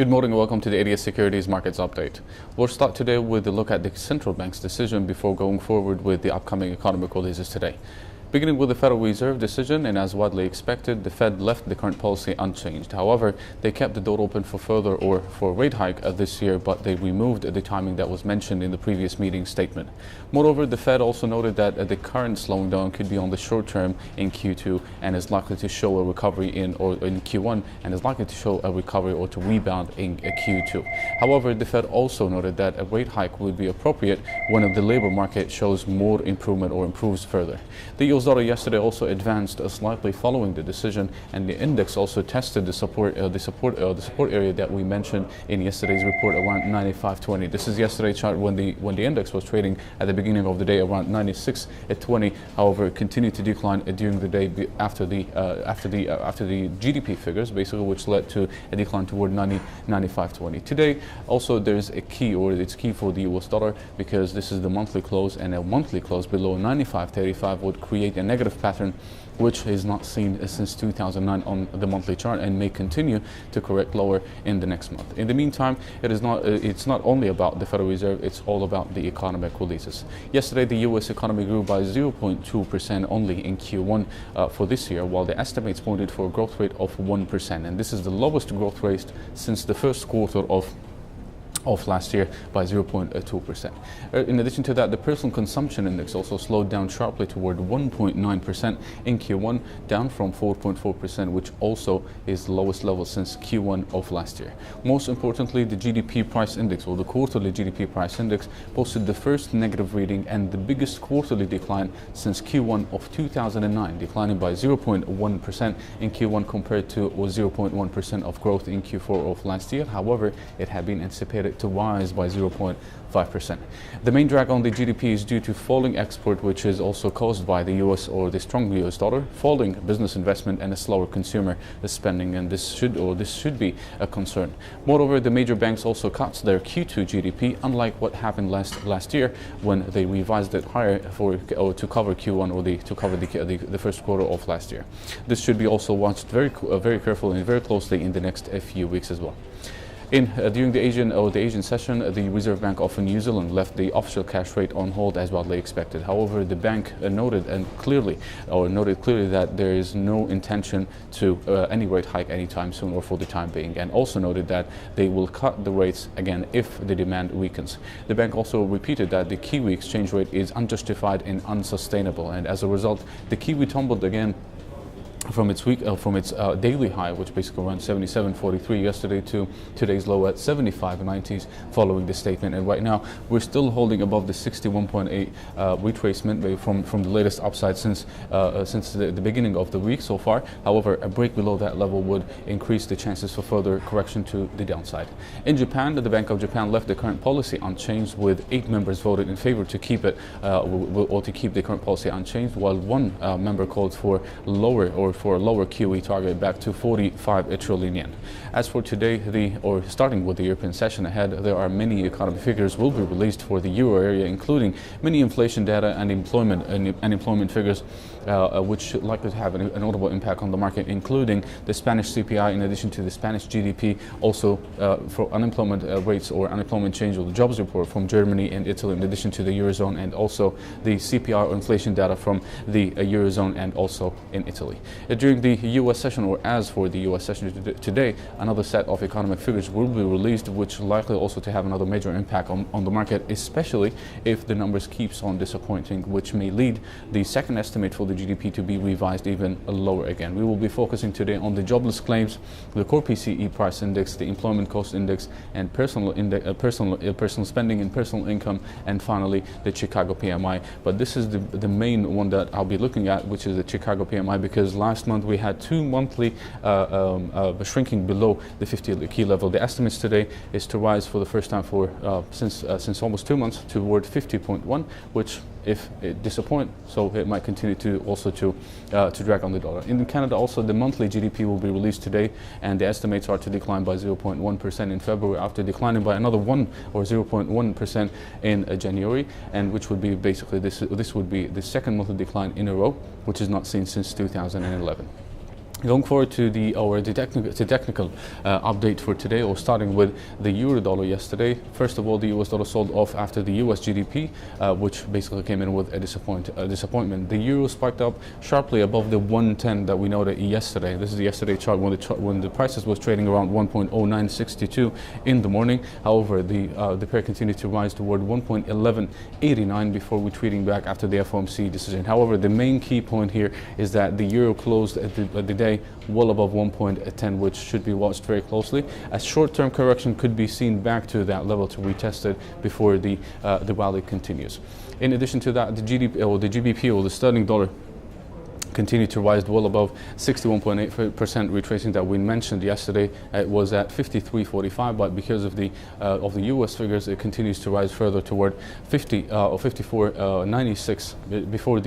Good morning and welcome to the ADS Securities Markets Update. We'll start today with a look at the central bank's decision before going forward with the upcoming economic releases today. Beginning with the Federal Reserve decision, and as widely expected, the Fed left the current policy unchanged. However, they kept the door open for further or for a rate hike this year, but they removed the timing that was mentioned in the previous meeting statement. Moreover, the Fed also noted that the current slowing down could be on the short term in Q2 and is likely to show a recovery in Q1 and is likely to show a recovery or to rebound in Q2. However, the Fed also noted that a rate hike would be appropriate when the labor market shows more improvement or improves further. The US dollar yesterday also advanced slightly following the decision, and the index also tested the support area that we mentioned in yesterday's report around 95.20. This is yesterday's chart when the index was trading at the beginning of the day around 96.20. However, it continued to decline during the day after the GDP figures, basically, which led to a decline toward 95.20. Today, also there's a key, or it's key for the US dollar, because this is the monthly close, and a monthly close below 95.35 would create a negative pattern which is not seen since 2009 on the monthly chart and may continue to correct lower in the next month. In the meantime, it's not only about the Federal Reserve, it's all about the economic releases. Yesterday, the US economy grew by 0.2% only in Q1 for this year, while the estimates pointed for a growth rate of 1%, and this is the lowest growth rate since the first quarter of last year by 0.2%. In addition to that, the personal consumption index also slowed down sharply toward 1.9% in Q1, down from 4.4%, which also is the lowest level since Q1 of last year. Most importantly, the GDP Price Index, or the quarterly GDP Price Index, posted the first negative reading and the biggest quarterly decline since Q1 of 2009, declining by 0.1% in Q1 compared to 0.1% of growth in Q4 of last year. However, it had been anticipated to rise by 0.5%. The main drag on the GDP is due to falling export, which is also caused by the US or the strong US dollar, falling business investment, and a slower consumer spending, and this should be a concern. Moreover, the major banks also cut their Q2 GDP, unlike what happened last year when they revised it higher to cover Q1 or to cover the first quarter of last year. This should be also watched very carefully and very closely in the next few weeks as well. During the Asian session, the Reserve Bank of New Zealand left the official cash rate on hold as widely expected. However, the bank noted clearly that there is no intention to any rate hike anytime soon or for the time being, and also noted that they will cut the rates again if the demand weakens. The bank also repeated that the Kiwi exchange rate is unjustified and unsustainable, and as a result, the Kiwi tumbled again from its daily high, which basically around 77.43 yesterday, to today's low at 75.90s following this statement. And right now we're still holding above the 61.8 retracement from the latest upside since the beginning of the week so far. However, a break below that level would increase the chances for further correction to the downside. In Japan, the Bank of Japan left the current policy unchanged, with 8 members voted in favor to keep it or to keep the current policy unchanged, while 1 member called for a lower QE target back to 45 trillion yen. As for today, starting with the European session ahead, there are many economic figures will be released for the euro area, including many inflation data and unemployment figures, which likely to have a notable impact on the market, including the Spanish CPI in addition to the Spanish GDP, also for unemployment rates or unemployment change, or the jobs report from Germany and Italy, in addition to the Eurozone, and also the CPI or inflation data from the Eurozone and also in Italy. During the US session, or as for the US session today, another set of economic figures will be released, which likely also to have another major impact on the market, especially if the numbers keeps on disappointing, which may lead the second estimate for the GDP to be revised even lower again. We will be focusing today on the jobless claims, the core PCE price index, the employment cost index, and personal spending and personal income, and finally the Chicago PMI. But this is the main one that I'll be looking at, which is the Chicago PMI, because last month we had 2 monthly shrinking below the 50 key level. The estimates today is to rise for the first time since almost 2 months toward 50.1, which, if it disappoints, so it might continue to drag on the dollar. In Canada also, the monthly GDP will be released today, and the estimates are to decline by 0.1% in February, after declining by another 0.1% in January, and which would be basically this would be the second monthly decline in a row, which is not seen since 2011. Going forward to the technical update for today, or starting with the euro dollar yesterday. First of all, the US dollar sold off after the US GDP, which basically came in with a disappointment. The euro spiked up sharply above the 110 that we noted yesterday. This is the yesterday chart when the prices was trading around 1.0962 in the morning. However, the pair continued to rise toward 1.1189 before retreating back after the FOMC decision. However, the main key point here is that the euro closed at the day well above 1.10, which should be watched very closely. A short-term correction could be seen back to that level to retest it before the rally continues. In addition to that, the GDP or the GBP or the sterling dollar continued to rise well above 61.8%, retracing that we mentioned yesterday. It was at 53.45, but because of the US figures, it continues to rise further toward 50 or 54.96 before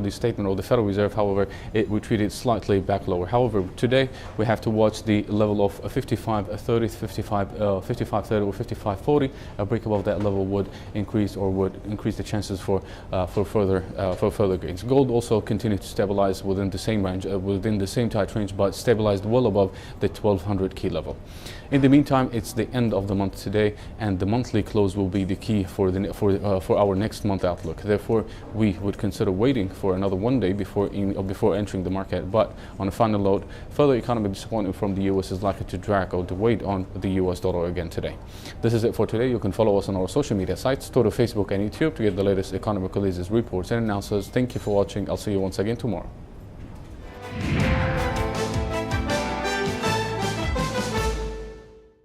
the statement of the Federal Reserve. However, it retreated slightly back lower. However, today we have to watch the level of 55.30, 55.30 or 55.40. A break above that level would increase the chances for further gains. Gold also continued to stabilize within the same range, within the same tight range, but stabilized well above the 1200 key level. In the meantime, it's the end of the month today, and the monthly close will be the key for our next month outlook. Therefore, we would consider waiting for another one day before entering the market. But on a final note, further economic disappointment from the US is likely to drag or to weigh on the US dollar again today. This is it for today. You can follow us on our social media sites, Twitter, Facebook, and YouTube to get the latest economic releases, reports, and announcements. Thank you for watching. I'll see you once again tomorrow.